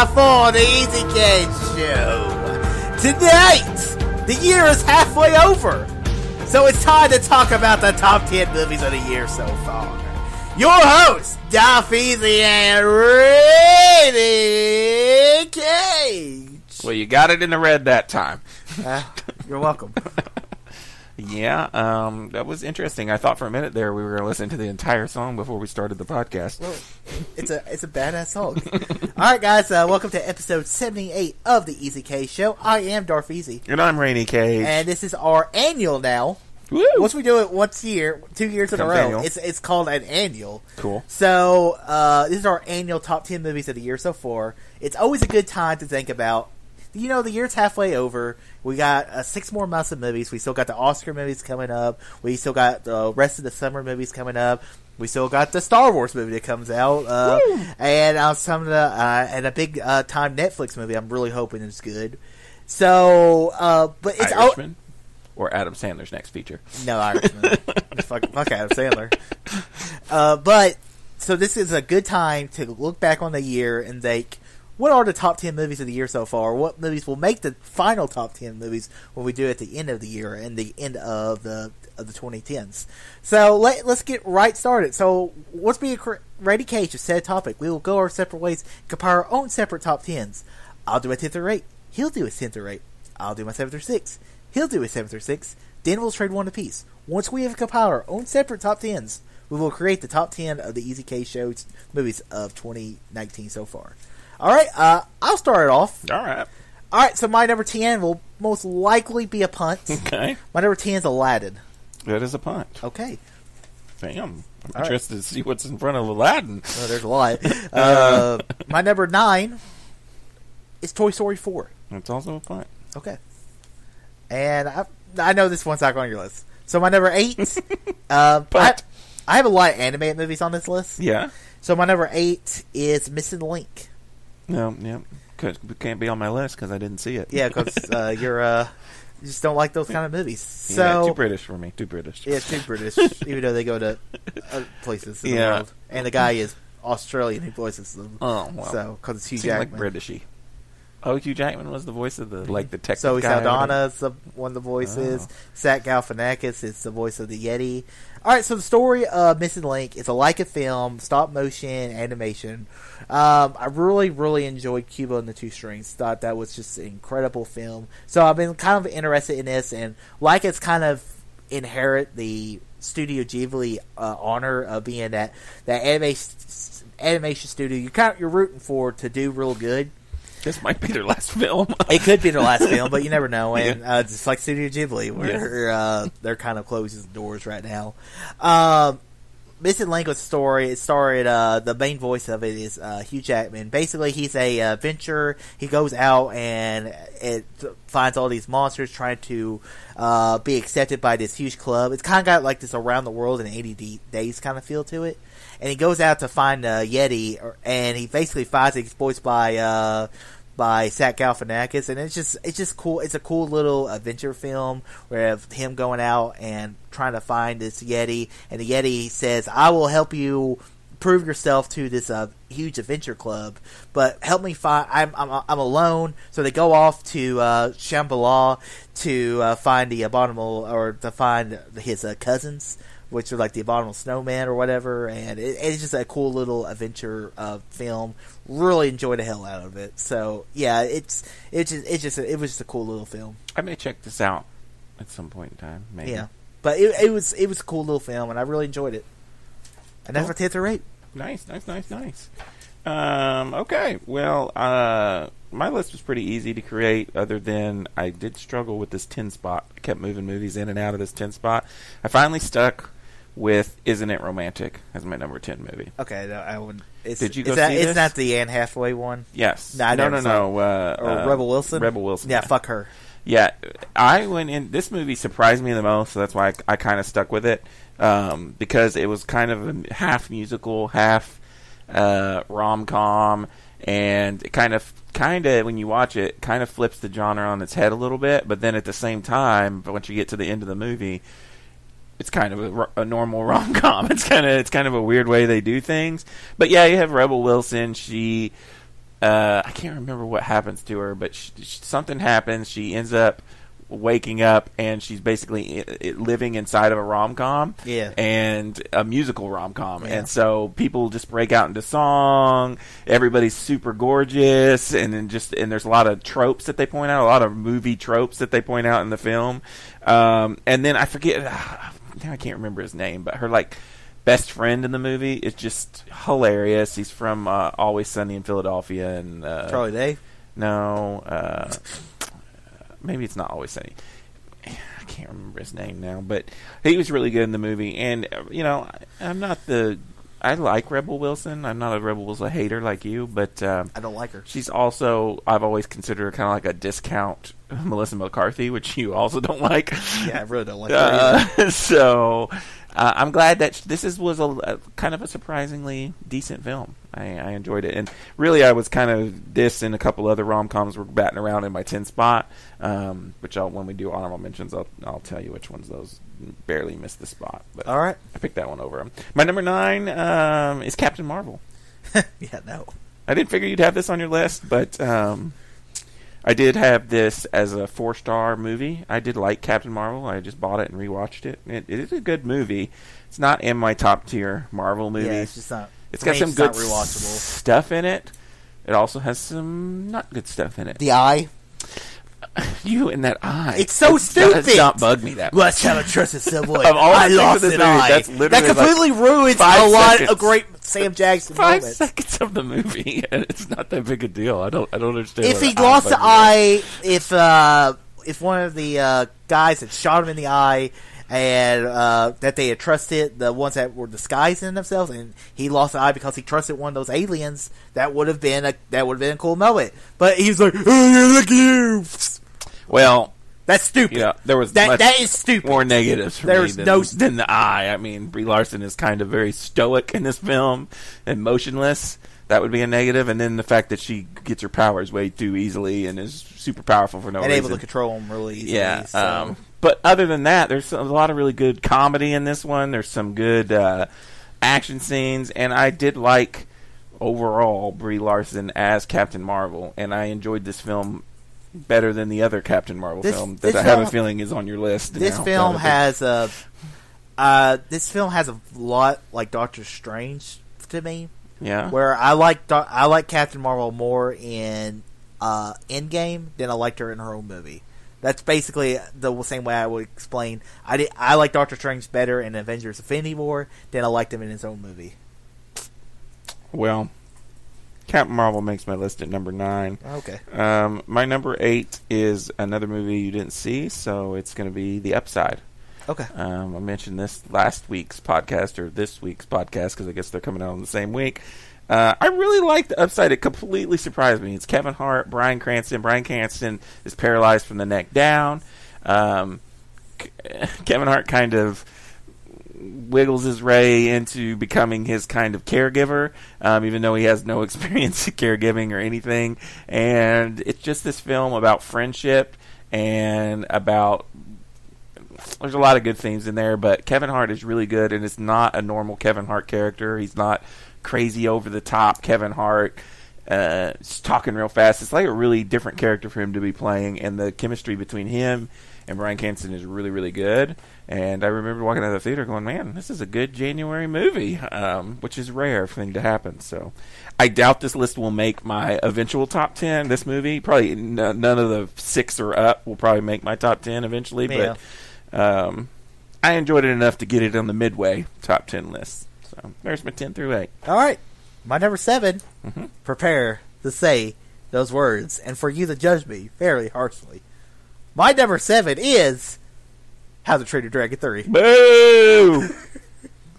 time for the Easy K Show. Tonight, the year is halfway over, so it's time to talk about the top 10 movies of the year so far. Your hosts, Dolph Easy and Randy Cage. Well, you got it in the red that time. You're welcome. Yeah, that was interesting. I thought for a minute there we were going to listen to the entire song before we started the podcast. Well, it's a badass song. All right, guys, welcome to episode 78 of the Easy K Show. I am Darth Easy. And I'm Rainy Cage. And this is our annual now. Woo! Once we do it once a year, 2 years in a row, annual. it's called an annual. Cool. So, this is our annual top 10 movies of the year so far. It's always a good time to think about, you know, the year's halfway over. We got 6 more months of movies. We still got the Oscar movies coming up. We still got the rest of the summer movies coming up. We still got the Star Wars movie that comes out, and some of the and a big time Netflix movie. I'm really hoping it's good. So, but it's Irishman or Adam Sandler's next feature. No, Irishman. fuck Adam Sandler. But so this is a good time to look back on the year and think, what are the top 10 movies of the year so far? What movies will make the final top 10 movies when we do it at the end of the year and the end of the 2010s? So let's get right started. So let's be Randy Cage, a said topic. We will go our separate ways, compare our own separate top 10s. I'll do a 10th through 8. He'll do a 10th through 8. I'll do my 7th through 6. He'll do a 7th through 6. Then we'll trade one apiece. Once we have compiled our own separate top 10s, we will create the top 10 of the Easy K Show's movies of 2019 so far. All right, I'll start it off. All right, so my number 10 will most likely be a punt. Okay. My number 10 is Aladdin. That is a punt. Okay. Damn. I'm interested to see what's in front of Aladdin. Oh, there's a lot. My number 9 is Toy Story 4. It's also a punt. Okay. And I know this one's not on your list. So my number 8, I have a lot of animated movies on this list. Yeah. So my number 8 is Missing Link. No, yeah. Can't be on my list because I didn't see it. Yeah, because you just don't like those kind of movies. So yeah, too British for me. Too British. Yeah, too British. Even though they go to other places in the world, and the guy is Australian who voices them. Oh, well. So because it's Hugh Seemed Jackman. like Britishy. Oh, Hugh Jackman was the voice of the detective Zoe guy. Saldana is one of the voices. Zach Galifianakis is the voice of the Yeti. All right, so the story of Missing Link is a Leica film, stop motion animation. I really, really enjoyed Cuba and the Two Strings. Thought that was just an incredible film. So I've been kind of interested in this, and Leica's kind of inherit the Studio Ghibli honor of being that animation studio you're rooting for to do real good. This might be their last film. It could be their last film, but you never know. And it's like Studio Ghibli, where they're kind of closing the doors right now. Missing Link was a story. It starred, the main voice of it is Hugh Jackman. Basically, he's a adventurer. He goes out and finds all these monsters trying to be accepted by this huge club. It's kind of got like this around the world in 80 days kind of feel to it. And he goes out to find Yeti, and he basically finds it. He's voiced by Zach Galifianakis, and it's just cool. It's a cool little adventure film where of him going out and trying to find this Yeti, and the Yeti says, "I will help you prove yourself to this huge adventure club, but help me find. I'm alone." So they go off to Shambhala to find the abominable, or to find his cousins, which are like the Abominable Snowman or whatever, and it's just a cool little adventure film. Really enjoyed the hell out of it. So yeah, it was just a cool little film. I may check this out at some point in time. Maybe. Yeah, but it was a cool little film, and I really enjoyed it. And that's my 10th or 8. Nice. Okay, well, my list was pretty easy to create, other than I did struggle with this 10 spot. I kept moving movies in and out of this 10 spot. I finally stuck with Isn't It Romantic as my number 10 movie. Okay, no, I wouldn't. Did you go see this? It's not the Anne Hathaway one? Yes. No. Or Rebel Wilson? Rebel Wilson. Yeah, fuck her. Yeah, I went in. This movie surprised me the most, so that's why I kind of stuck with it, because it was kind of a half musical, half rom-com, and it kind of when you watch it, kind of flips the genre on its head a little bit. But then at the same time, once you get to the end of the movie, it's kind of a normal rom-com. It's kind of a weird way they do things. But yeah, you have Rebel Wilson. She I can't remember what happens to her, but something happens. She ends up waking up, and she's basically living inside of a rom-com, and a musical rom-com, and so people just break out into song. Everybody's super gorgeous, and then there's a lot of tropes that they point out, a lot of movie tropes that they point out in the film. And then I forget, now I can't remember his name, but her best friend in the movie is just hilarious. He's from Always Sunny in Philadelphia, and Charlie Day. No. Maybe it's not Always Sunny. I can't remember his name now, but he was really good in the movie. And I like Rebel Wilson. I'm not a Rebel Wilson hater like you, but I don't like her. She's also, I've always considered her kind of like a discount Melissa McCarthy, which you also don't like. Yeah, I really don't like her either. So I'm glad that this was a kind of a surprisingly decent film. I enjoyed it, and really I was kind of this and a couple other rom-coms were batting around in my 10 spot, which when we do honorable mentions, I'll tell you which ones those barely missed the spot. But all right, I picked that one over. My number 9 is Captain Marvel. Yeah, no, I didn't figure you'd have this on your list, but I did have this as a 4-star movie. I did like Captain Marvel. I just bought it and rewatched it. It is a good movie. It's not in my top tier Marvel movies. Yeah, it's just not. It's got some good stuff in it. It also has some not good stuff in it. The Eye. You and that eye. It's so stupid. Does not bug me that much. Let's have a trusted subway. I lost an eye. That completely ruins a lot of great Sam Jackson 5 moments. seconds of the movie, and it's not that big a deal. I don't understand. If he lost the eye, if one of the guys had shot him in the eye, and that they had trusted the ones that were disguising themselves, and he lost the eye because he trusted one of those aliens, that would have been a cool moment. But he's like, "Oh, look at you." Well, that's stupid. Yeah, there was that is stupid. More negatives for me than the eye. I mean, Brie Larson is kind of very stoic in this film and motionless. That would be a negative, and then the fact that she gets her powers way too easily and is super powerful for no reason. And able to control them really easily. Yeah. So. But other than that, there's a lot of really good comedy in this one. There's some good action scenes, and I did like overall Brie Larson as Captain Marvel, and I enjoyed this film better than the other Captain Marvel film that I have a feeling is on your list. This film has a lot like Doctor Strange to me. Yeah. Where I like Captain Marvel more in Endgame than I liked her in her own movie. That's basically the same way I would explain. I like Doctor Strange better in Avengers: Infinity War than I liked him in his own movie. Well, Captain Marvel makes my list at number 9. Okay. My number 8 is another movie you didn't see, so it's going to be The Upside. Okay. I mentioned this last week's podcast or this week's podcast because I guess they're coming out on the same week. I really like The Upside. It completely surprised me. It's Kevin Hart, Bryan Cranston. Bryan Cranston is paralyzed from the neck down. Kevin Hart kind of wiggles his way into becoming his kind of caregiver, even though he has no experience in caregiving or anything. And it's just this film about friendship and about... There's a lot of good themes in there, but Kevin Hart is really good, and it's not a normal Kevin Hart character. He's not crazy over-the-top Kevin Hart, just talking real fast. It's like a really different character for him to be playing, and the chemistry between him and Bryan Cranston is really, really good. And I remember walking out of the theater going, man, this is a good January movie, which is a rare thing to happen. So I doubt this list will make my eventual top 10. This movie, probably none of the 6 or up will probably make my top 10 eventually, yeah. But I enjoyed it enough to get it on the midway top 10 list. So there's my 10 through 8. All right. My number 7, Mm-hmm. Prepare to say those words, and for you to judge me fairly harshly. My number 7 is How to Train Your Dragon 3. Boo!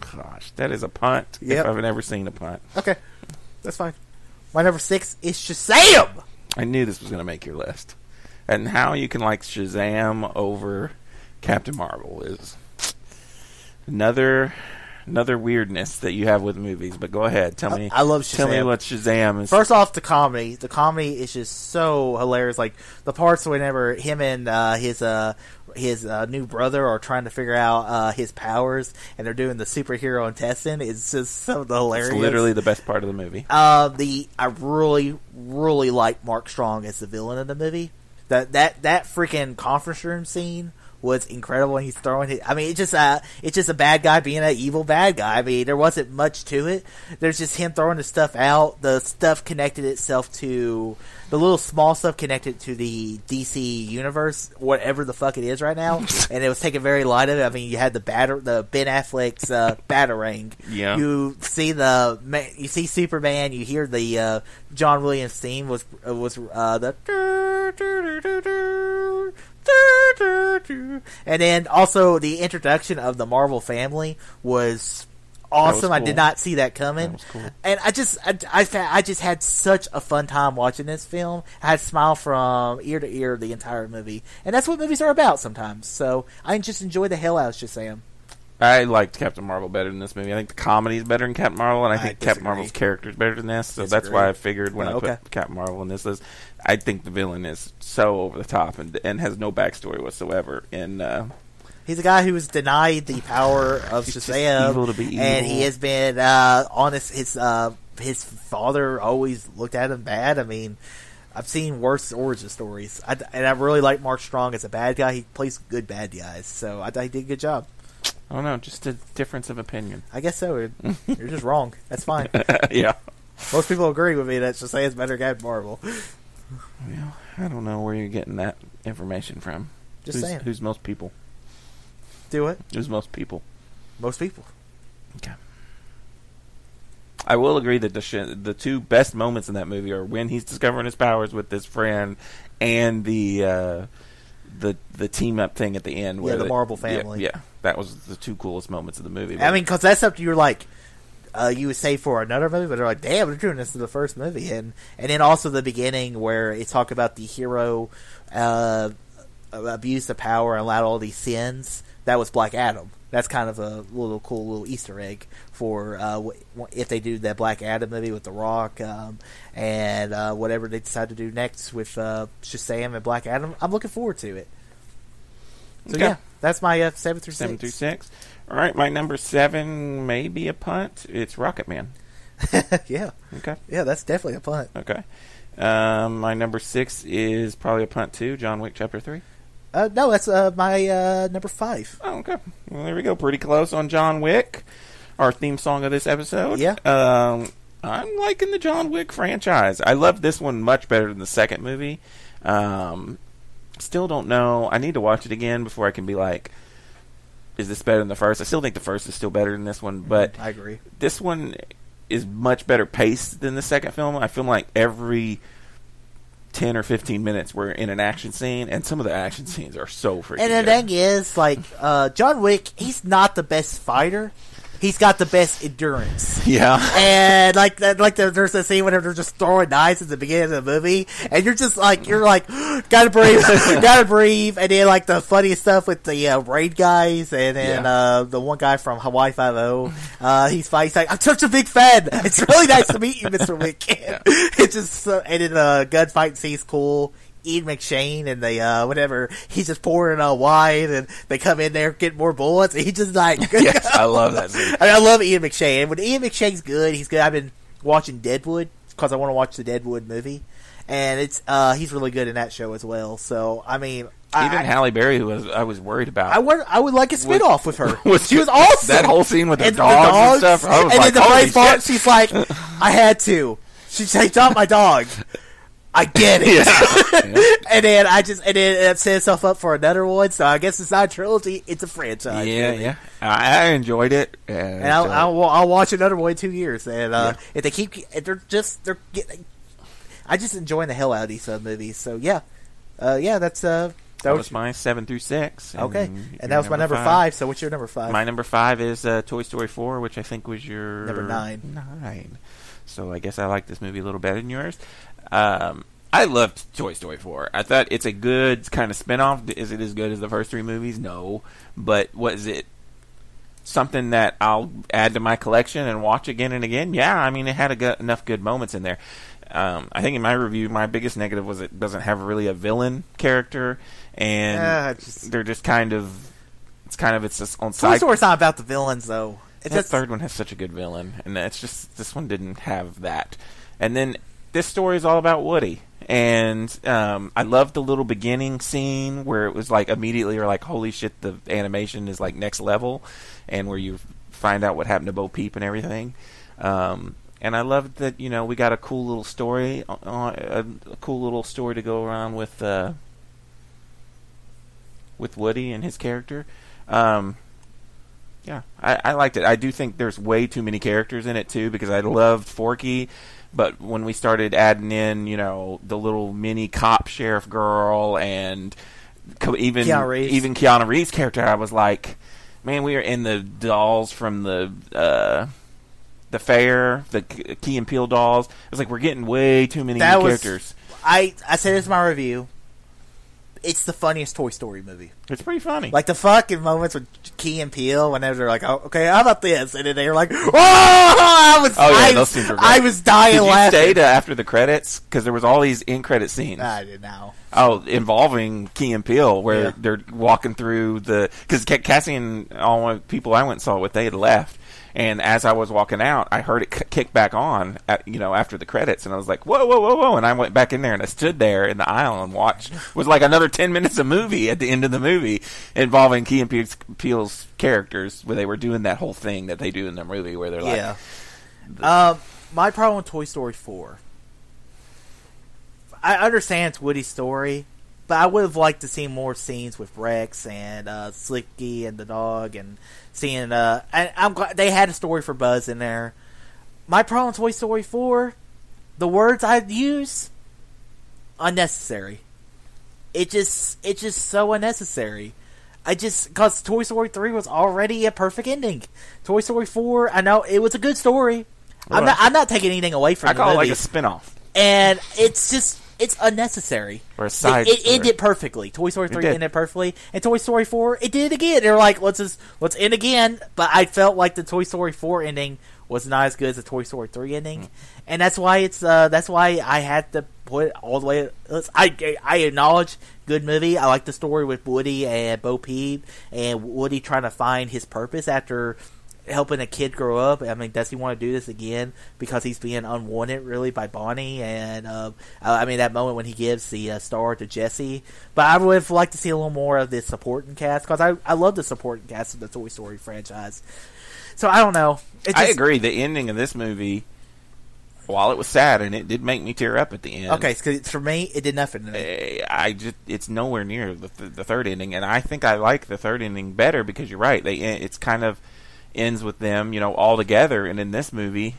Gosh, that is a punt. Yep. If I've never seen a punt. Okay, that's fine. My number 6 is Shazam! I knew this was going to make your list. And how you can like Shazam over Captain Marvel is another another weirdness that you have with movies. But go ahead, tell me. I love Shazam. Tell me what Shazam is. First off, the comedy. The comedy is just so hilarious. Like the parts whenever him and his new brother are trying to figure out his powers, and they're doing the superhero intestine. It's just so hilarious. It's literally the best part of the movie. I really like Mark Strong as the villain of the movie. That freaking conference room scene was incredible. When he's throwing it. I mean, it's just a bad guy being an evil bad guy. I mean, there wasn't much to it. There's just him throwing the stuff out. The stuff connected itself to the little small stuff connected to the DC universe, whatever the fuck it is right now, and it was taken very light of it. I mean, you had the Ben Affleck's Batarang. Yeah. You see Superman. You hear the John Williams theme was the. And then also the introduction of the Marvel family was awesome. Cool. I did not see that coming. That was cool. And I just had such a fun time watching this film. I had a smile from ear to ear the entire movie. And that's what movies are about sometimes. So I just enjoy the hell out of Shazam. I liked Captain Marvel better than this movie. I think the comedy is better than Captain Marvel, and I think Captain Marvel's character is better than this. So that's why I figured when I put Captain Marvel in this list, I think the villain is so over the top and has no backstory whatsoever. And he's a guy who was denied the power of Shazam, evil to be evil. And he has been honest. His father always looked at him bad. I mean, I've seen worse origin stories, and I really like Mark Strong as a bad guy. He plays good bad guys, so I thought he did a good job. I don't know, just a difference of opinion. I guess so. You're just wrong. That's fine. Yeah. Most people agree with me that Shazam's better than Marvel. Well, I don't know where you're getting that information from. Just saying. Who's most people? Do it. Who's most people? Most people. Okay. I will agree that the two best moments in that movie are when he's discovering his powers with his friend and the team up thing at the end. Where the Marvel family. Yeah, that was the two coolest moments of the movie. I mean, because that's something you're like, you would say for another movie, but they're like, damn, they're doing this in the first movie. And then also the beginning where it talked about the hero abused the power and allowed all these sins. That was Black Adam. That's kind of a cool little Easter egg for if they do that Black Adam movie with The Rock and whatever they decide to do next with Shazam and Black Adam. I'm looking forward to it. So yeah, that's my 7 through 6. 7 through 6. All right, my number 7 may be a punt. It's Rocket Man. Yeah. Okay. Yeah, that's definitely a punt. Okay. My number 6 is probably a punt too. John Wick Chapter 3. No, that's my number 5. Oh, okay. Well, there we go. Pretty close on John Wick, our theme song of this episode. Yeah. I'm liking the John Wick franchise. I love this one much better than the second movie. Still don't know. I need to watch it again before I can be like, is this better than the first? I still think the first is still better than this one, but I agree. This one is much better paced than the second film. I feel like every 10 or 15 minutes we're in an action scene, and some of the action scenes are so freaking And the good. thing is, like, John Wick, he's not the best fighter. He's got the best endurance. Yeah. And, there's a scene whenever they're just throwing knives at the beginning of the movie, and you're just like, gotta breathe, gotta breathe. And then, like, the funniest stuff with the Raid guys, and then the one guy from Hawaii Five-0, he's like, I'm such a big fan. It's really nice to meet you, Mr. Wick. Yeah. It's just, and then the gunfight scene's cool. Ian McShane and the whatever, he's just pouring wine, and they come in there get more bullets, and he just like Yes, I love that scene. I love Ian McShane. And when Ian McShane's good, he's good. I've been watching Deadwood because I want to watch the Deadwood movie, and it's he's really good in that show as well. So I mean, even Halle Berry, who I was worried about. I would like a spinoff with her. She was awesome. awesome. That whole scene with her and dogs, the dogs and stuff. I was and like, then the holy great part, shit. she's like, I had to. She dropped my dog. I get it. Yeah. and then it set itself up for another one. So I guess it's not a trilogy; it's a franchise. Yeah, really. yeah. I enjoyed it, and I'll watch another one in 2 years. And if they keep, I just enjoying the hell out of these movies. So yeah, that's that was my 7 through 6. Okay, and that was my number 5. So what's your number 5? My number 5 is Toy Story 4, which I think was your number 9. 9. So I guess I like this movie a little better than yours. I loved Toy Story 4. I thought it's a good kind of spinoff. Is it as good as the first 3 movies? No. But was it something that I'll add to my collection and watch again and again? Yeah, I mean, it had enough good moments in there. I think in my review, my biggest negative was it doesn't have really a villain character, and they're just kind of, it's just on side. Toy Story's not about the villains, though. The third one has such a good villain, and it's just, this one didn't have that. And then this story is all about Woody. And I loved the little beginning scene where it was like immediately you're like, holy shit, the animation is like next level, and where you find out what happened to Bo Peep and everything. And I loved that, you know, we got a cool little story, to go around with Woody and his character. Yeah, I liked it. I do think there's way too many characters in it too, because I loved Forky. But when we started adding in, you know, the little mini cop sheriff girl and even Keanu Reeves' character, I was like, man, we are in the dolls from the fair, the Key and Peele dolls. I was like, we're getting way too many characters. I said this in my review. It's the funniest Toy Story movie. It's pretty funny. Like the fucking moments with Key and Peele, whenever they're like, "Oh, okay, how about this?" and then they're like, "Oh!" Those scenes were great. I was dying laughing. Did you stay to after the credits? Because there was all these in-credit scenes. I didn't know. Oh, involving Key and Peele, where they're walking through the, because Cassie and all my people I went and saw what they had left. And as I was walking out, I heard it kick back on, after the credits, and I was like, "Whoa, whoa, whoa, whoa!" And I went back in there and I stood there in the aisle and watched. It was like another 10 minutes of movie at the end of the movie involving Key and Peele's characters, where they were doing that whole thing that they do in the movie, where they're like, my problem with Toy Story 4. I understand it's Woody's story, but I would have liked to see more scenes with Rex and Slicky and the dog, and seeing. I'm glad they had a story for Buzz in there. My problem with Toy Story 4, the words I'd use, unnecessary. It's just so unnecessary. Because Toy Story 3 was already a perfect ending. Toy Story 4, I know it was a good story. Right. I'm not taking anything away from the movie. I call it like a spin-off. And it's unnecessary. Or a side It ended perfectly. Toy Story 3 ended perfectly. And Toy Story 4, it did it again. They were like, let's end again. But I felt like the Toy Story 4 ending was not as good as the Toy Story 3 ending. And that's why that's why I had to put it all the way. I acknowledge good movie. I like the story with Woody and Bo Peep, and Woody trying to find his purpose after helping a kid grow up. I mean, does he want to do this again because he's being unwanted really by Bonnie? And that moment when he gives the star to Jesse. But I would have liked to see a little more of the supporting cast, because I love the supporting cast of the Toy Story franchise. So I don't know. I agree. The ending of this movie, while it was sad, and it did make me tear up at the end. Okay, because for me, it did nothing to me. It's nowhere near the third ending, and I think I like the third ending better, because you're right. It's kind of ends with them, all together, and in this movie,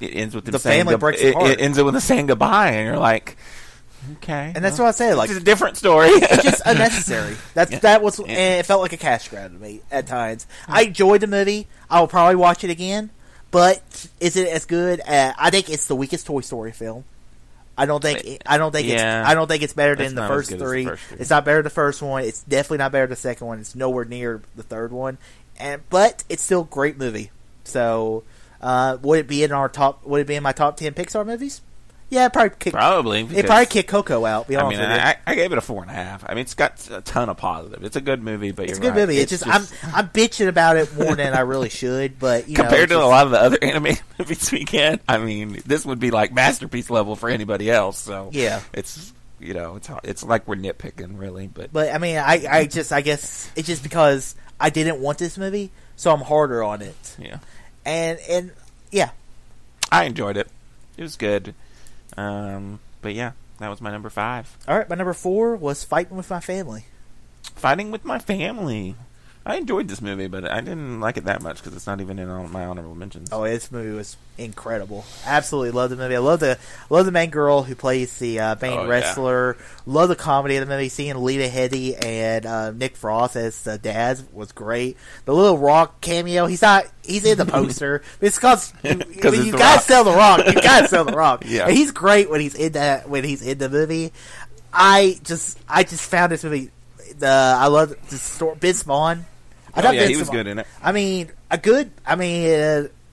it ends with them saying family breaks apart. It ends with them saying goodbye, and you're like, okay. And that's what I say. Like, it's a different story. It's just unnecessary. That was, and it felt like a cash grab to me at times. I enjoyed the movie. I will probably watch it again, but is it as good? I think it's the weakest Toy Story film. I don't think it's better than the first three. It's not better than the first one. It's definitely not better than the second one. It's nowhere near the third one. But it's still a great movie. So, would it be in my top 10 Pixar movies? Yeah, it probably kick Coco out. Be honest with you. I gave it a 4.5. I mean, it's got a ton of positive. It's a good movie, but it's a good movie. It's just I'm bitching about it more than I really should. But compared to a lot of the other animated movies we get, I mean, this would be like masterpiece level for anybody else. So yeah, it's it's like we're nitpicking really, but I mean, I guess it's just because I didn't want this movie, so I'm harder on it. Yeah, and yeah, I enjoyed it. It was good. But yeah, that was my number 5. All right, my number 4 was Fighting with My Family. Fighting with My Family. I enjoyed this movie, but I didn't like it that much because it's not even in my honorable mentions. Oh, this movie was incredible. Absolutely love the movie. I love the main girl who plays the main wrestler. Yeah. Love the comedy of the movie. Seeing Lita Headey and Nick Frost as the dads was great. The little Rock cameo. He's in the poster. It's because you gotta sell the Rock. You gotta sell the Rock. Yeah. And he's great when he's in the movie. I just found this movie. I love the story. Vince Vaughn. I thought he Vince was Vaughn- good in it.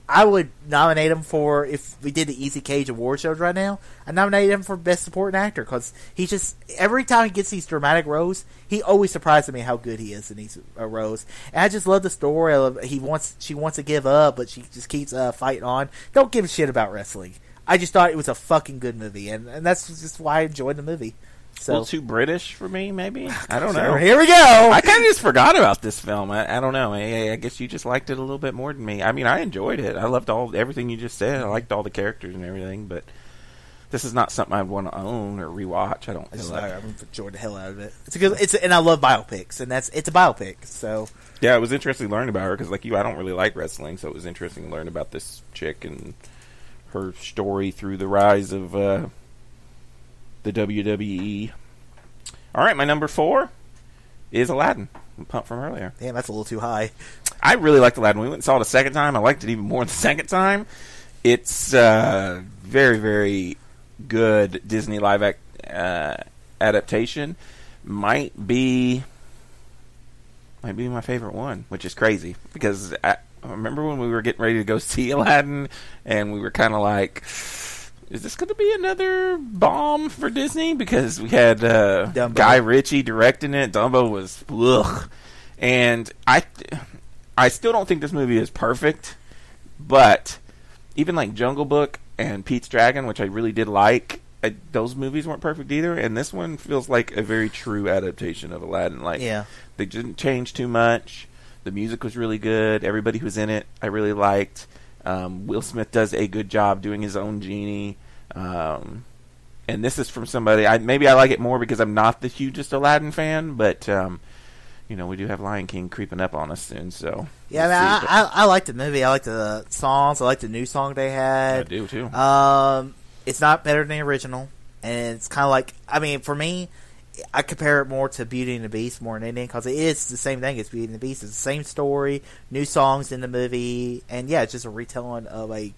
I would nominate him for, if we did the Easy Cage Award shows right now, I'd nominate him for Best Supporting Actor, because he just, every time he gets these dramatic roles, he always surprises me how good he is in these roles. And I just love the story. She wants to give up, but she just keeps fighting on. Don't give a shit about wrestling. I just thought it was a fucking good movie, and that's just why I enjoyed the movie. So, A little too British for me, maybe? I don't know. Here we go! I kind of just forgot about this film. I don't know. I guess you just liked it a little bit more than me. I mean, I enjoyed it. I loved everything you just said. I liked all the characters and everything, but this is not something I'd want to own or rewatch. I don't feel like. I'm enjoying the hell out of it. And I love biopics, and it's a biopic, so. Yeah, it was interesting learning about her, because like you, I don't really like wrestling, so it was interesting to learn about this chick and her story through the rise of the WWE. All right, my number 4 is Aladdin. Pumped from earlier. Damn, that's a little too high. I really liked Aladdin. We went and saw it a second time. I liked it even more the second time. It's very, very good Disney live adaptation. Might be my favorite one, which is crazy, because I remember when we were getting ready to go see Aladdin, and we were kind of like, is this going to be another bomb for Disney? Because we had Guy Ritchie directing it. Dumbo was ugh. And I still don't think this movie is perfect, but even like Jungle Book and Pete's Dragon, which I really did like, those movies weren't perfect either. And this one feels like a very true adaptation of Aladdin. Like, yeah. They didn't change too much. The music was really good. Everybody who's in it, I really liked. Will Smith does a good job doing his own genie. And this is from somebody, maybe I like it more because I'm not the hugest Aladdin fan, but we do have Lion King creeping up on us soon, so yeah. I like the movie. I like the songs. I like the new song they had. I do too. It's not better than the original, and it's kind of like, for me, I compare it more to Beauty and the Beast more than anything, because it is the same thing as Beauty and the Beast. It's the same story, new songs in the movie, and yeah, it's just a retelling of a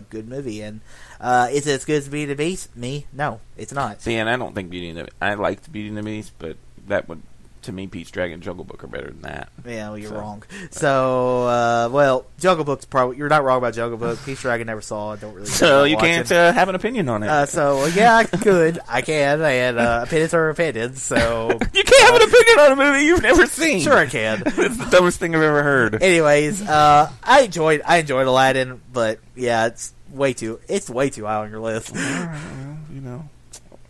good movie. And is it as good as Beauty and the Beast? No, it's not. See, and I don't think I liked Beauty and the Beast, but that would, to me, Pete's Dragon and Jungle Book are better than that. Yeah, well, you're wrong. So, Jungle Book's probably, you're not wrong about Jungle Book. Pete's Dragon never saw it. Don't really. So you can't have an opinion on it. Yeah, I could. I can. And opinions are opinions. So you can't have an opinion on a movie you've never seen. Sure, I can. It's the dumbest thing I've ever heard. Anyways, I enjoyed Aladdin, but yeah, it's way too high on your list. Well,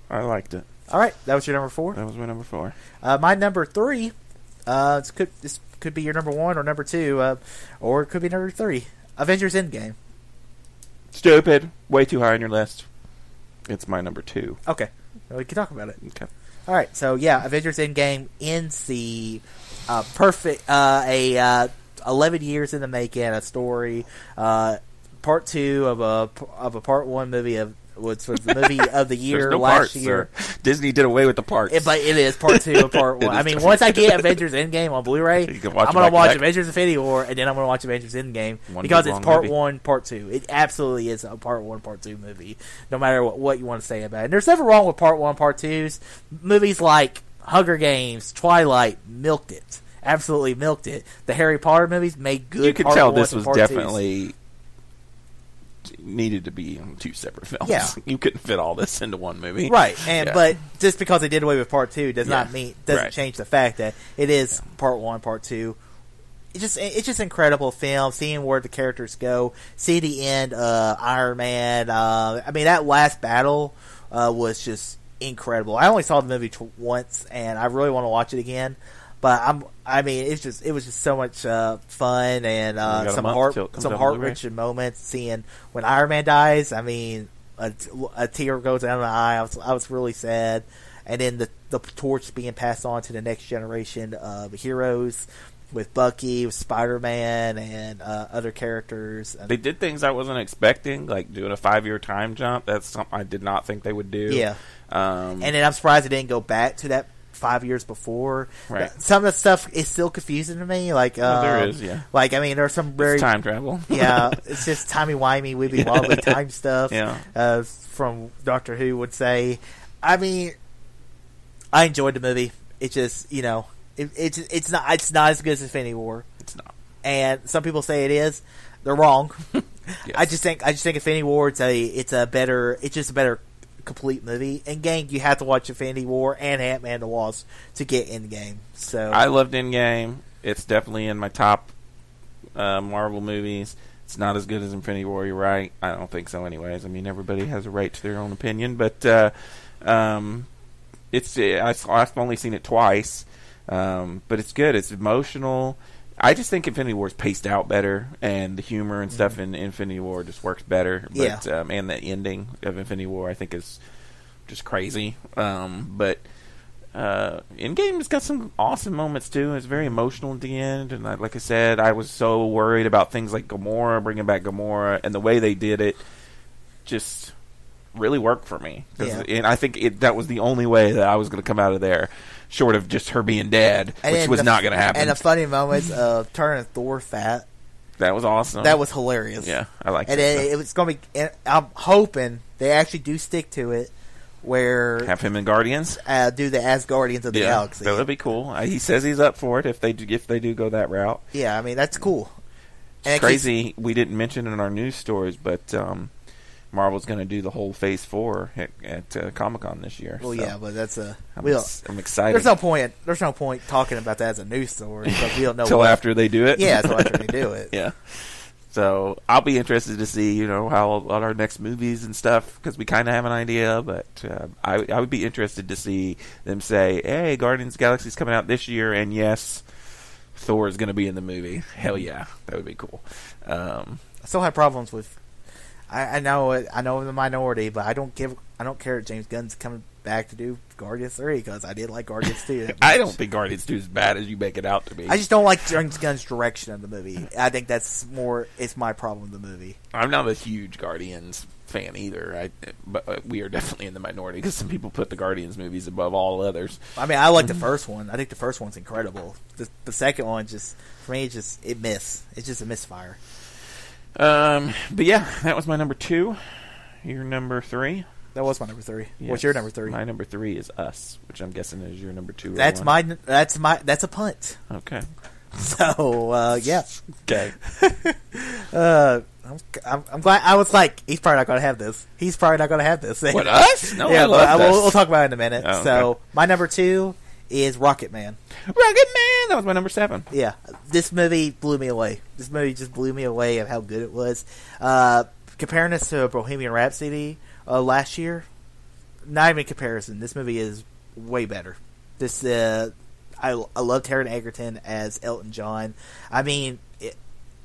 I liked it. All right, that was your number 4. That was my number 4. My number 3. This could be your number 1 or number 2, or it could be number 3. Avengers Endgame. Stupid. Way too high on your list. It's my number 2. Okay, well, we can talk about it. Okay. All right, so yeah, Avengers Endgame ends the perfect 11 years in the making, a story, part 2 of a part 1 movie of. Was the movie of the year last year. Sir. Disney did away with the parts. But it is part 2 of part 1. Once I get Avengers Endgame on Blu-ray, I'm going to watch Avengers Infinity War, and then I'm going to watch Avengers Endgame, because it's part 1, part 2. It absolutely is a part 1, part 2 movie, no matter what you want to say about it. And there's nothing wrong with part 1, part 2s. Movies like Hunger Games, Twilight, milked it. Absolutely milked it. The Harry Potter movies made good. You could tell this was definitely needed to be 2 separate films. Yeah. You couldn't fit all this into one movie. Right. But just because they did away with part 2 doesn't change the fact that it is part 1, part 2. It's just incredible film, seeing where the characters go, see the end Iron Man. That last battle was just incredible. I only saw the movie once, and I really want to watch it again. But it was just so much fun, and some heart-wrenching moments. Seeing when Iron Man dies, a tear goes down my eye. I was really sad, and then the torch being passed on to the next generation of heroes, with Bucky, with Spider-Man, and other characters. They did things I wasn't expecting, like doing a 5-year time jump. That's something I did not think they would do. Yeah, and then I'm surprised it didn't go back to that 5 years before. Right. Some of the stuff is still confusing to me. Like, there is, yeah. Like, there's some very it's time travel. Yeah, it's just timey-wimey, wibbly-wobbly time stuff. Yeah. From Doctor Who would say. I enjoyed the movie. It just, It's not as good as Infinity War. It's not. And some people say it is. They're wrong. Yes. I just think Infinity War it's just a better complete movie. And gang, you have to watch Infinity War and Ant-Man and the Wasp to get Endgame. So I loved Endgame. It's definitely in my top Marvel movies. It's not as good as Infinity War. You're right. I don't think so. Anyways, I mean, everybody has a right to their own opinion, but I've only seen it twice, but it's good. It's emotional. I just think Infinity War is paced out better, and the humor and stuff in Infinity War just works better. But, yeah. And the ending of Infinity War, I think, is just crazy. But Endgame has got some awesome moments too. It's very emotional at the end, and like I said, I was so worried about things like Gamora, bringing back Gamora, and the way they did it just really worked for me. Yeah. And I think that was the only way that I was going to come out of there, short of just her being dead, which was not going to happen. And the funny moments of turning Thor fat. That was awesome. That was hilarious. Yeah, I like it. And it was going to be. I'm hoping they actually do stick to it, where have him in Guardians, do the Asgardians of the Galaxy. That would be cool. He says he's up for it if they do go that route. Yeah, I mean that's cool. It's crazy. We didn't mention it in our news stories, but Marvel's going to do the whole Phase 4 at Comic-Con this year. Well, so yeah, but that's I'm excited. There's no point talking about that as a news story because we don't know until after they do it. Yeah, until after they do it. Yeah. So I'll be interested to see, how on our next movies and stuff, because we kind of have an idea. But I would be interested to see them say, "Hey, Guardians of the Galaxy is coming out this year, and yes, Thor is going to be in the movie." Hell yeah, that would be cool. I still have problems with. I know I'm the minority, but I don't care that James Gunn's coming back to do Guardians 3 because I did like Guardians 2. I don't think Guardians 2 is as bad as you make it out to be. I just don't like James Gunn's direction of the movie. I think it's my problem with the movie. I'm not a huge Guardians fan either, but we are definitely in the minority because some people put the Guardians movies above all others. I mean, I like the first one. I think the first one's incredible. The second one for me, it's just a misfire. But yeah, that was my number 2. Your number 3? That was my number 3. Yes. What's your number 3? My number 3 is Us, which I'm guessing is your number 2. That's a punt. Okay. So yeah. Okay. I'm glad. I was like, he's probably not going to have this. What, Us? No, yeah, I love Us. We'll talk about it in a minute. Oh, so okay. my number 2 is Rocket Man. That was my number 7. Yeah, this movie blew me away. This movie just blew me away of how good it was. Comparing this to Bohemian Rhapsody last year, not even comparison. This movie is way better. This I love Taron Egerton as Elton John. I mean,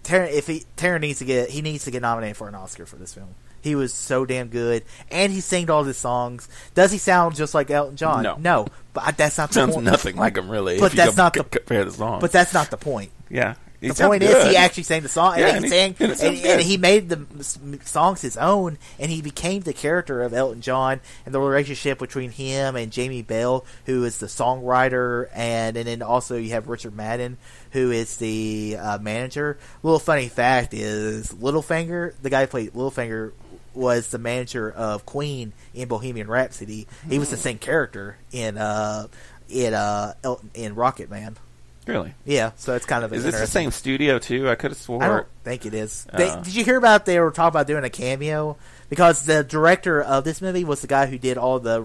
Taron needs to get nominated for an Oscar for this film. He was so damn good, and he sang all his songs. Does he sound just like Elton John? No, but that's not the sounds point. nothing like him really. But that's not compare the songs. But that's not the point. Yeah. The point is he actually sang the song, Yeah, and he made the songs his own, and he became the character of Elton John, and the relationship between him and Jamie Bell, who is the songwriter, and then also you have Richard Madden, who is the manager. Little funny fact is Littlefinger, the guy who played Littlefinger, was the manager of Queen in Bohemian Rhapsody. He was the same character in Rocket Man. Really? Yeah, so it's kind of Is this the same studio too? I could have swore. I don't think it is. Did you hear about they were talking about doing a cameo? Because the director of this movie was the guy who did all the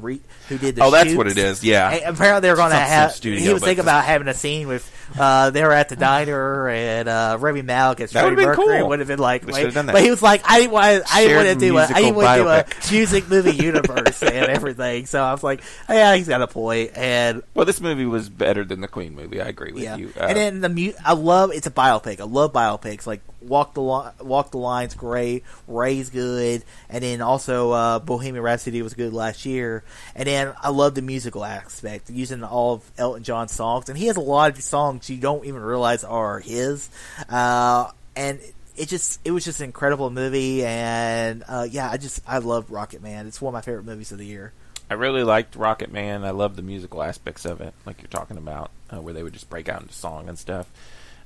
Oh, that's what it is. Yeah. And apparently they were going to have. Studio, he was thinking about having a scene with. They were at the diner and Remy Malek as Freddie Mercury. Cool. Would have been like, but he was like, I didn't want to do a biopic. music movie universe and everything. So I was like, yeah, he's got a point. And well, this movie was better than the Queen movie. I agree with you. And then it's a biopic. I love biopics. Like Walk the Line's great. Ray's good. And then also Bohemian Rhapsody was good last year. And then I love the musical aspect, using all of Elton John's songs. And he has a lot of songs you don't even realize are his. And it was just an incredible movie. And I love Rocket Man. It's one of my favorite movies of the year. I really liked Rocket Man. I love the musical aspects of it, like you're talking about, where they would just break out into song and stuff.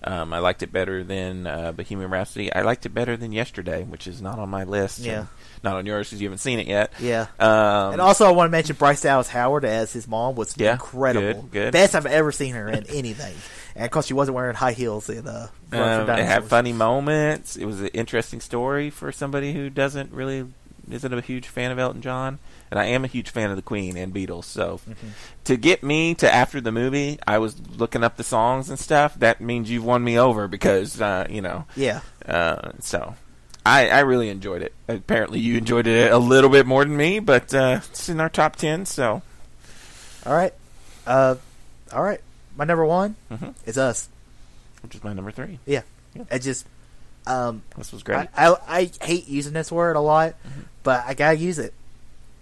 I liked it better than Bohemian Rhapsody. I liked it better than Yesterday, which is not on my list. Yeah. Not on yours because you haven't seen it yet. Yeah. And also I want to mention Bryce Dallas Howard as his mom was incredible. Good. Best I've ever seen her in anything. And of course she wasn't wearing high heels in it had funny moments. It was an interesting story for somebody who isn't a huge fan of Elton John. And I am a huge fan of the Queen and Beatles. So to get me to after the movie, I was looking up the songs and stuff. That means you've won me over because, Yeah. So I really enjoyed it. Apparently you enjoyed it a little bit more than me, but it's in our top 10, so. All right. My number one is Us. Which is my number 3. Yeah. It just... this was great. I hate using this word a lot, but I gotta use it.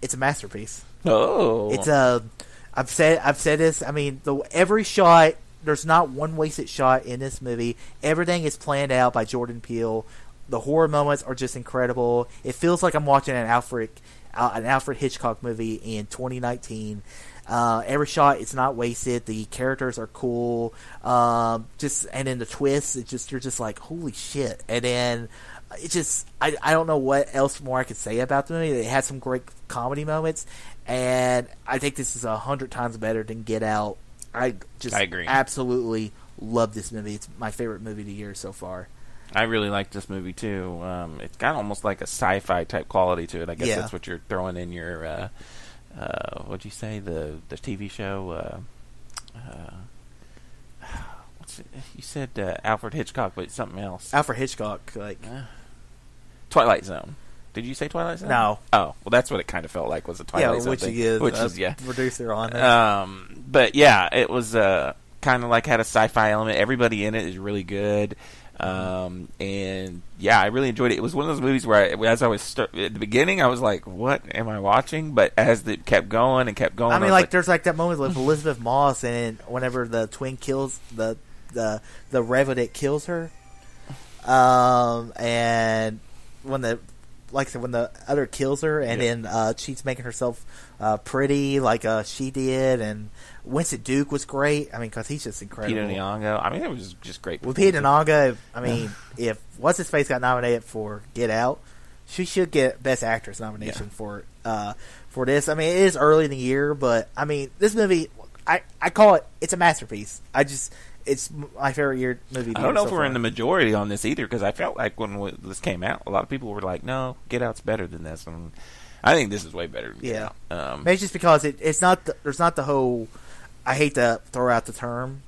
It's a masterpiece. Oh. It's I've said this. I mean, every shot, there's not one wasted shot in this movie. Everything is planned out by Jordan Peele. The horror moments are just incredible. It feels like I'm watching an Alfred Hitchcock movie in 2019. Every shot, it's not wasted. The characters are cool. And then the twists, you're just like, holy shit. And then I don't know what else more I could say about the movie. It had some great comedy moments, and I think this is 100 times better than Get Out. I agree. Absolutely love this movie. It's my favorite movie of the year so far. I really like this movie too. It's got almost like a sci-fi type quality to it. I guess that's what you're throwing in your what'd you say, the TV show? You said Alfred Hitchcock, but it's something else. Alfred Hitchcock, Twilight Zone. Did you say Twilight Zone? No. Oh, well, that's what it kind of felt like, was a Twilight Zone thing. Which is producer on there. But yeah, it was kind of like had a sci-fi element. Everybody in it is really good. And yeah, I really enjoyed it. It was one of those movies where as I was at the beginning, I was like, what am I watching? But as it kept going and kept going, I mean, there's that moment with Elizabeth Moss, and whenever the twin kills the Revenant kills her, and when the other kills her, and then she's making herself pretty like she did, and Winston Duke was great. I mean, because he's just incredible. Peter Nyong'o. I mean, it was just great. With Peter Nyong'o, I mean, if What's His Face got nominated for Get Out, she should get Best Actress nomination for this. I mean, it is early in the year, but I mean, this movie, I call it's a masterpiece. It's my favorite movie. I don't know if we're in the majority on this either, because I felt like when this came out, a lot of people were like, "No, Get Out's better than this," and I think this is way better than Get Out. Maybe just because there's not the whole. I hate to throw out the term.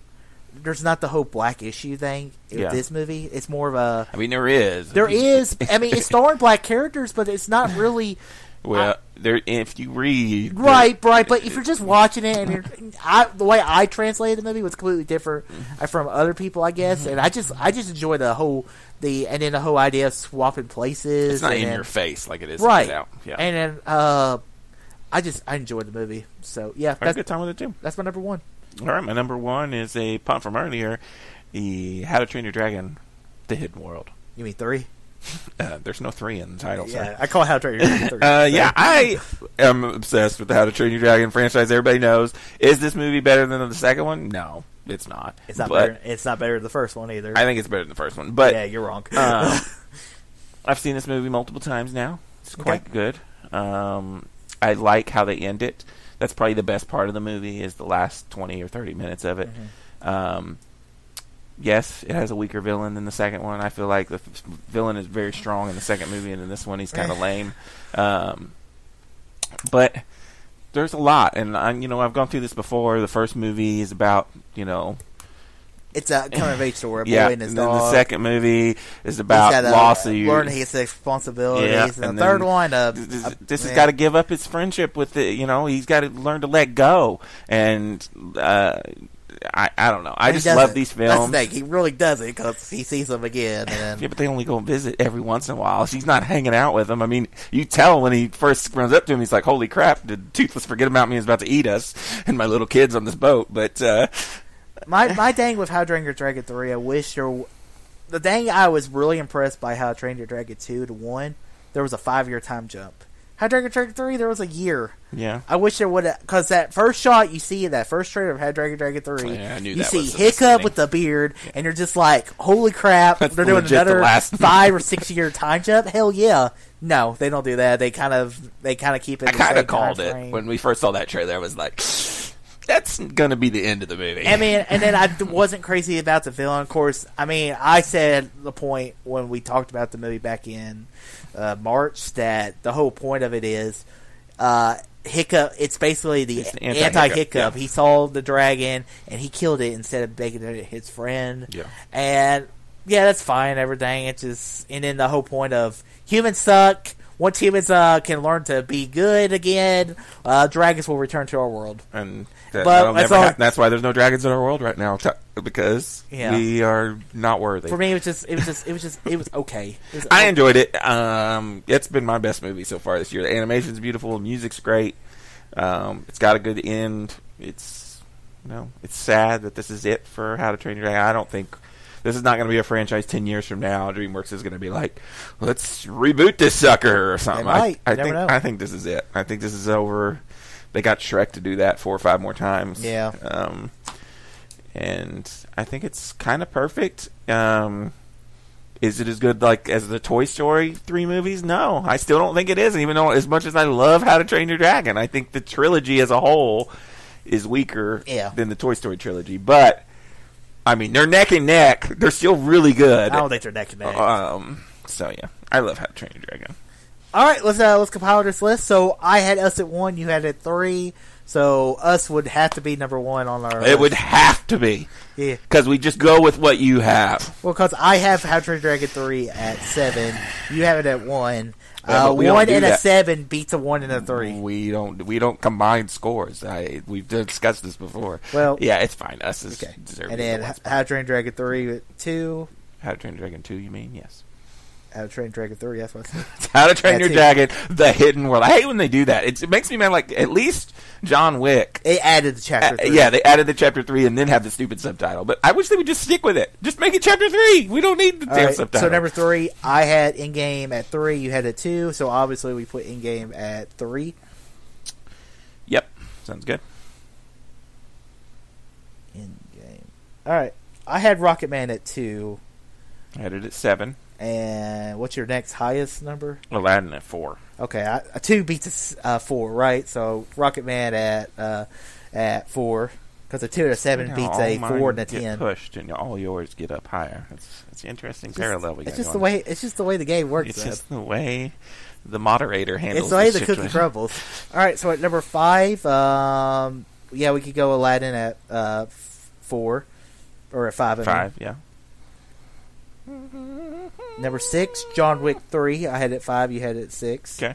There's not the whole black issue thing with this movie. It's more of a. I mean, there is. There is. I mean, it's starring black characters, but it's not really. Well, if you read, right. But if you're just watching it, and the way I translated the movie was completely different from other people, I guess. And I just enjoy the whole idea of swapping places. It's not in your face like it is. Right. Out. Yeah. And then I enjoyed the movie. So yeah, I had a good time with it too. That's my number one. All right, my number one is a pun from earlier, the How to Train Your Dragon: The Hidden World. You mean 3? There's no 3 in the title. Yeah, sir. I call it How to Train Your Dragon 3. Yeah, I am obsessed with the How to Train Your Dragon franchise. Everybody knows. Is this movie better than the second one? No, it's not. It's not better. It's not better than the first one either. I think it's better than the first one. But yeah, you're wrong. I've seen this movie multiple times now. It's quite good. I like how they end it. That's probably the best part of the movie is the last 20 or 30 minutes of it. Yes, it has a weaker villain than the second one. I feel like the villain is very strong in the second movie, and in this one he's kind of lame. But there's a lot, and I've gone through this before. The first movie is about it's a coming of age story. A boy and his dog. The second movie is about loss of learning his responsibilities. And the third one, this has got to give up his friendship with it. He's got to learn to let go. And I don't know. I just love these films. That's the thing. He really does it because he sees them again. And yeah, but they only go and visit every once in a while. She's not hanging out with him. I mean, you tell when he first runs up to him, he's like, "Holy crap! Did Toothless forget about me? He's about to eat us and my little kids on this boat." But my thing with How to Train Your Dragon 3, the thing I was really impressed by How to Train Your Dragon 2 to 1, there was a 5-year time jump. How Dragon Dragon 3, there was a year. Yeah. I wish there would have, because that first shot you see in that first trailer of How Dragon Dragon 3, Yeah, I knew you that see was the Hiccup beginning. with the beard, and you're just like, holy crap, That's they're doing legit the another last- 5 or 6 year time jump? Hell yeah. No, they don't do that. They kind of keep it I in the kind same of called time it frame. when we first saw that trailer. I was like, that's going to be the end of the movie. I mean, and then I wasn't crazy about the villain. Of course, I mean, I said the point when we talked about the movie back in March that the whole point of it is Hiccup. It's basically the It's the anti-Hiccup. yeah. He saw the dragon and he killed it instead of making it his friend. Yeah. And yeah, that's fine. Everything. It's just, and then the whole point of humans suck. Once humans can learn to be good again, dragons will return to our world. And But that'll that's never all- happen. That's why there's no dragons in our world right now, because Yeah. we are not worthy. For me, it was okay. It was I enjoyed it. It's been my best movie so far this year. The animation's beautiful, music's great. It's got a good end. It's sad that this is it for How to Train Your Dragon. I don't think this is not going to be a franchise 10 years from now. DreamWorks is going to be like, let's reboot this sucker or something. They might. I You never know. think this is it. I think this is over. They got Shrek to do that 4 or 5 more times. Yeah. And I think it's kind of perfect. Is it as good as the Toy Story 3 movies? No, I still don't think it is. Even though, as much as I love How to Train Your Dragon, I think the trilogy as a whole is weaker than the Toy Story trilogy. But I mean, they're neck and neck. They're still really good. I don't think they're neck and neck. So yeah, I love How to Train Your Dragon. All right, let's compile this list. So I had us at 1, you had it at 3. So us would have to be number 1 on our. It would have to be. Yeah. Because we just go with what you have. Well, because I have How to Train Your Dragon 3 at 7. You have it at 1. Yeah, but we don't 1 do and a that. 7 beats a 1 and a 3. We don't combine scores. We've discussed this before. Well, yeah, it's fine. Us is okay. deserving. And then of the one spot. How to Train Your Dragon 3 at 2. How to Train Your Dragon 2, you mean? Yes. How to Train Your Dragon 3, that's what I said. How to Train That's Your it. Dragon, The Hidden World. I hate when they do that. It makes me mad. Like, at least John Wick. They added the chapter 3. Yeah, they added the chapter 3 and then have the stupid subtitle. But I wish they would just stick with it. Just make it chapter 3. We don't need the All damn right, subtitle. so number 3, I had In-Game at 3. You had it at 2. So obviously we put In-Game at 3. Yep. Sounds good. In-Game. All right. I had Rocket Man at 2. I had it at 7. And what's your next highest number? Aladdin at 4. Okay, a 2 beats a 4, right? So Rocket Man at 4, because a 2 and a 7 beats a 4 and a 10. Get pushed and all yours get up higher. It's an interesting parallel we got It's just going. the way. It's just the way the game works. It's man. just the way the moderator handles. It's the way this the cookie situation. crumbles. All right, so at number 5, yeah, we could go Aladdin at 4 or at 5. I mean. 5, yeah. Number 6, John Wick 3. I had it at 5. You had it at 6. Okay.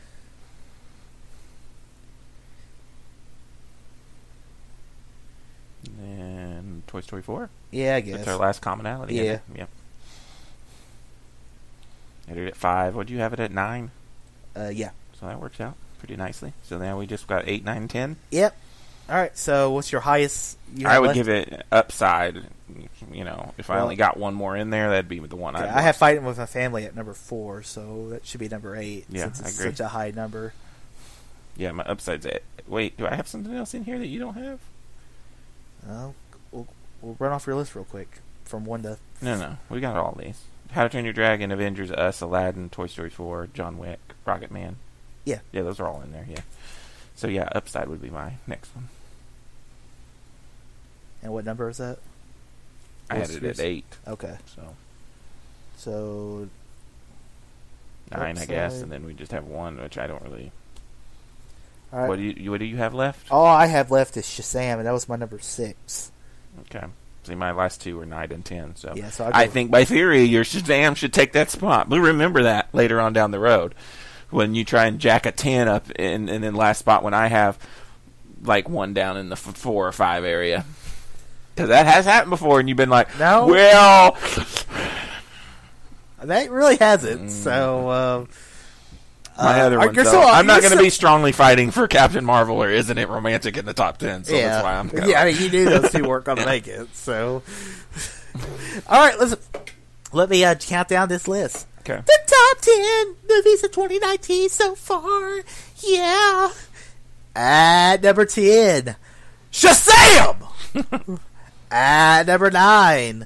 And Toy Story 4. Yeah, I guess. That's our last commonality. Yeah. Yeah. I did it at 5. What do you have it at 9? Yeah. So that works out pretty nicely. So now we just got 8, 9, 10. Yep. All right. So what's your highest? I would give it Upside. You know, if I Well- only got one more in there, that'd be the one Okay, I'd I have Fighting with My Family at number 4, so that should be number 8. Yeah, since it's I agree. such a high number. Yeah, my Upside's at. Wait, do I have something else in here that you don't have? We'll run off your list real quick from 1 to. No. We got all these. How to Train Your Dragon, Avengers, Us, Aladdin, Toy Story 4, John Wick, Rocket Man. Yeah. Yeah, those are all in there, yeah. So, yeah, Upside would be my next one. And what number is that? I had What's it yours? at 8, Okay. so So 9, I guess, Upside. and then we just have 1, which I don't really... all right. What do you have left? All I have left is Shazam, and that was my number 6. Okay. See, my last 2 were 9 and 10, so... Yeah, so I think by theory, your Shazam should take that spot. But remember that later on down the road. When you try and jack a 10 up and then last spot when I have like 1 down in the 4 or 5 area. Because that has happened before and you've been like, No. well... that really hasn't. So My other ones, you're though, still- I'm not you're going to still- be strongly fighting for Captain Marvel or Isn't It Romantic in the top 10. So that's why I'm kinda I mean, you knew those 2 weren't going to make it. So, all right, listen. Let me count down this list. Okay. The top 10 movies of 2019 so far. Yeah. At number 10, Shazam! At number 9,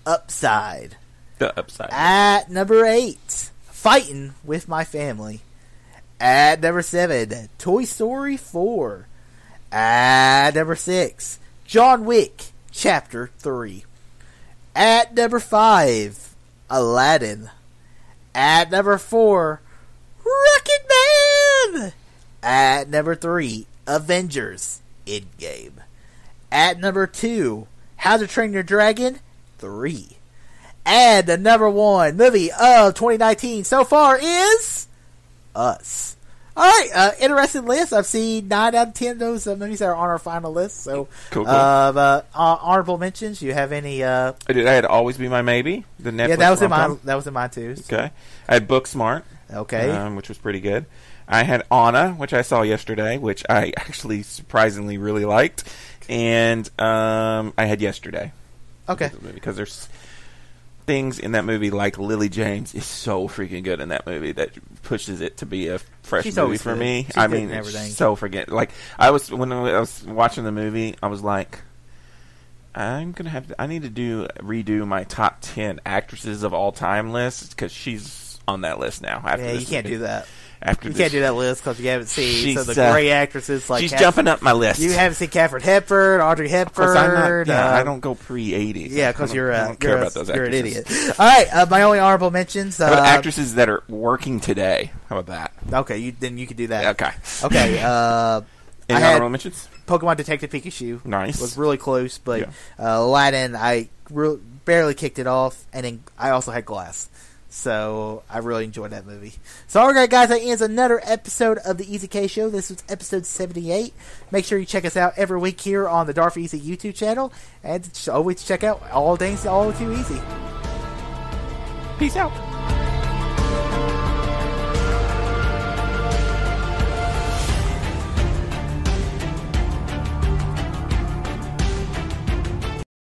Upside. The Upside. At number 8, Fighting with My Family. At number 7, Toy Story 4. At number 6, John Wick Chapter 3. At number 5, Aladdin. At number 4, Rocket Man. At number 3, Avengers Endgame. At number 2, How to Train Your Dragon 3. And the number 1 movie of 2019 so far is Us. Alright, interesting list. I've seen 9 out of 10 of those movies that are on our final list. So, Cool. honorable mentions. You have any? I had Always Be My Maybe. The Netflix. Yeah, that was in rom-com. mine. That was in mine too. Okay. I had Booksmart. Okay. Which was pretty good. I had Anna, which I saw yesterday, which I actually surprisingly really liked, and I had Yesterday. Okay. Because there's things in that movie, like Lily James is so freaking good in that movie that pushes it to be a fresh She's movie always for good. me. She's I good mean, in everything. so like when I was watching the movie, I was like, I need to redo my top 10 actresses of all time list because she's on that list now. After Yeah, this you can't movie. do that. After You this, can't do that list because you haven't seen She's, the great actresses like she's jumping up my list. You haven't seen Katharine Hepburn, Audrey Because I'm Hepburn. not, I don't go pre-80s. Yeah, because I don't care about those you're an actresses. idiot. All right, my only honorable mentions. How about actresses that are working today? How about that? Okay, then you can do that. Okay. Okay. Any I had honorable mentions? Pokemon Detective Pikachu. Nice. Was really close, but Yeah. Aladdin, I barely kicked it off, and then I also had Glass. So I really enjoyed that movie. So alright guys, that ends another episode of the Easy K Show. This was episode 78. Make sure you check us out every week here on the Darth Easy YouTube channel, and always check out All Things All Too Easy. Peace out.